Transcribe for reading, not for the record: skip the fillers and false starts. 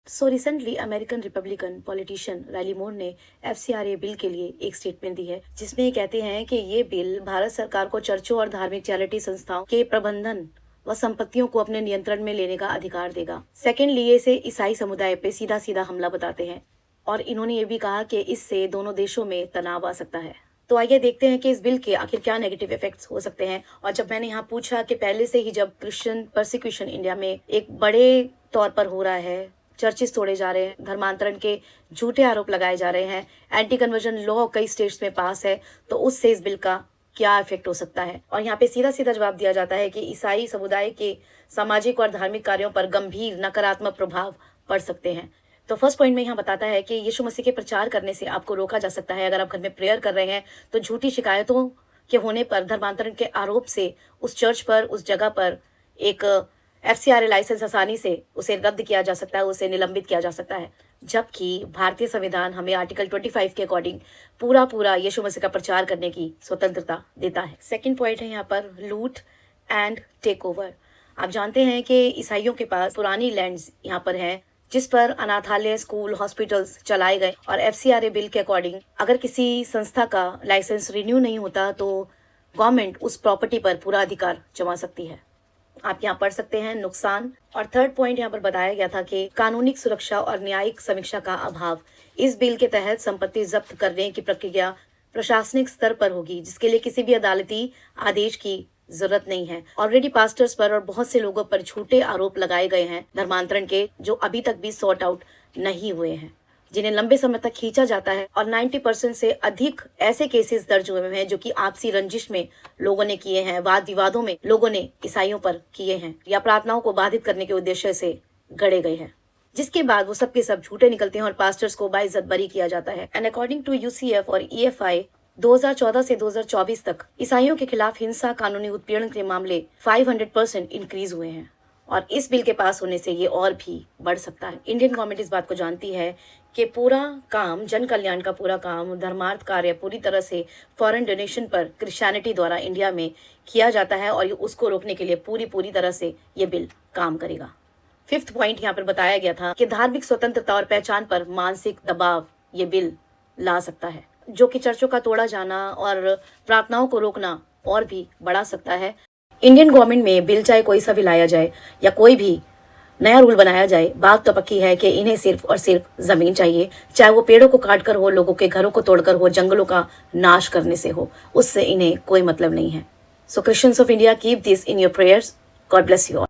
सो recently American Republican politician Riley Moore ने FCRA bill के लिए एक स्टेटमेंट दी है, जिसमें ये कहते हैं कि ये बिल भारत सरकार को चर्चों और धार्मिक चैरिटी संस्थाओं के प्रबंधन व संपत्तियों को अपने नियंत्रण में लेने का अधिकार देगा। सेकेंडली, ये इसे ईसाई समुदाय पे सीधा सीधा हमला बताते हैं और इन्होंने ये भी कहा कि इससे दोनों देशों में तनाव आ सकता है। तो आइए देखते हैं कि इस बिल के आखिर क्या नेगेटिव इफेक्ट्स हो सकते हैं। और जब मैंने यहाँ पूछा कि पहले से ही जब क्रिश्चियन परसिक्यूशन इंडिया में एक बड़े तौर पर हो रहा है, चर्चेस तोड़े जा रहे हैं, धर्मांतरण के झूठे आरोप लगाए जा रहे हैं, एंटी कन्वर्जन लॉ कई स्टेट्स में पास है, तो उससे इस बिल का क्या इफेक्ट हो सकता है। और यहाँ पे सीधा सीधा जवाब दिया जाता है कि ईसाई समुदाय के सामाजिक और धार्मिक कार्यों पर गंभीर नकारात्मक प्रभाव पड़ सकते हैं। तो फर्स्ट पॉइंट में यहाँ बताता है कि यीशु मसीह के प्रचार करने से आपको रोका जा सकता है। अगर आप घर में प्रेयर कर रहे हैं तो झूठी शिकायतों के होने पर, धर्मांतरण के आरोप से उस चर्च पर, उस जगह पर एक FCRA लाइसेंस आसानी से उसे रद्द किया जा सकता है, उसे निलंबित किया जा सकता है। जबकि भारतीय संविधान हमें आर्टिकल 25 के अकॉर्डिंग पूरा यीशु मसीह का प्रचार करने की स्वतंत्रता देता है। सेकंड पॉइंट है यहाँ पर लूट एंड टेक ओवर। आप जानते हैं कि ईसाइयों के पास पुरानी लैंड्स यहाँ पर हैं, जिस पर अनाथालय, स्कूल, हॉस्पिटल्स चलाए गए। और FCRA बिल के अकॉर्डिंग अगर किसी संस्था का लाइसेंस रिन्यू नहीं होता तो गवर्नमेंट उस प्रॉपर्टी पर पूरा अधिकार जमा सकती है। आप यहाँ पढ़ सकते हैं नुकसान। और थर्ड पॉइंट यहाँ पर बताया गया था कि कानूनी सुरक्षा और न्यायिक समीक्षा का अभाव। इस बिल के तहत संपत्ति जब्त करने की प्रक्रिया प्रशासनिक स्तर पर होगी, जिसके लिए किसी भी अदालती आदेश की जरूरत नहीं है। ऑलरेडी पास्टर्स पर और बहुत से लोगों पर झूठे आरोप लगाए गए हैं धर्मांतरण के, जो अभी तक भी सॉर्ट आउट नहीं हुए हैं, जिन्हें लंबे समय तक खींचा जाता है। और 90% से अधिक ऐसे केसेस दर्ज हुए हैं जो कि आपसी रंजिश में लोगों ने किए हैं, वाद विवादों में लोगों ने ईसाइयों पर किए हैं, या प्रार्थनाओं को बाधित करने के उद्देश्य से गढ़े गए हैं, जिसके बाद वो सब के सब झूठे निकलते हैं और पास्टर्स को बाइज्जत बरी किया जाता है। एंड अकॉर्डिंग टू UCF और EFI 2014 से 2024 तक ईसाइयों के खिलाफ हिंसा, कानूनी उत्पीड़न के मामले 500% इंक्रीज हुए हैं। और इस बिल के पास होने से ये और भी बढ़ सकता है। इंडियन गवर्नमेंट इस बात को जानती है कि पूरा काम, जन कल्याण का पूरा काम, धर्मार्थ कार्य पूरी तरह से फॉरेन डोनेशन पर क्रिश्चियनिटी द्वारा इंडिया में किया जाता है, और उसको रोकने के लिए पूरी तरह से ये बिल काम करेगा। फिफ्थ पॉइंट यहाँ पर बताया गया था कि धार्मिक स्वतंत्रता और पहचान पर मानसिक दबाव ये बिल ला सकता है, जो कि चर्चों का तोड़ा जाना और प्रार्थनाओं को रोकना और भी बढ़ा सकता है। इंडियन गवर्नमेंट में बिल चाहे कोई सा भी लाया जाए या कोई भी नया रूल बनाया जाए, बात तो पक्की है कि इन्हें सिर्फ और सिर्फ जमीन चाहिए, चाहे वो पेड़ों को काटकर हो, लोगों के घरों को तोड़कर हो, जंगलों का नाश करने से हो, उससे इन्हें कोई मतलब नहीं है। So Christians of India, keep this in your prayers. God bless you all.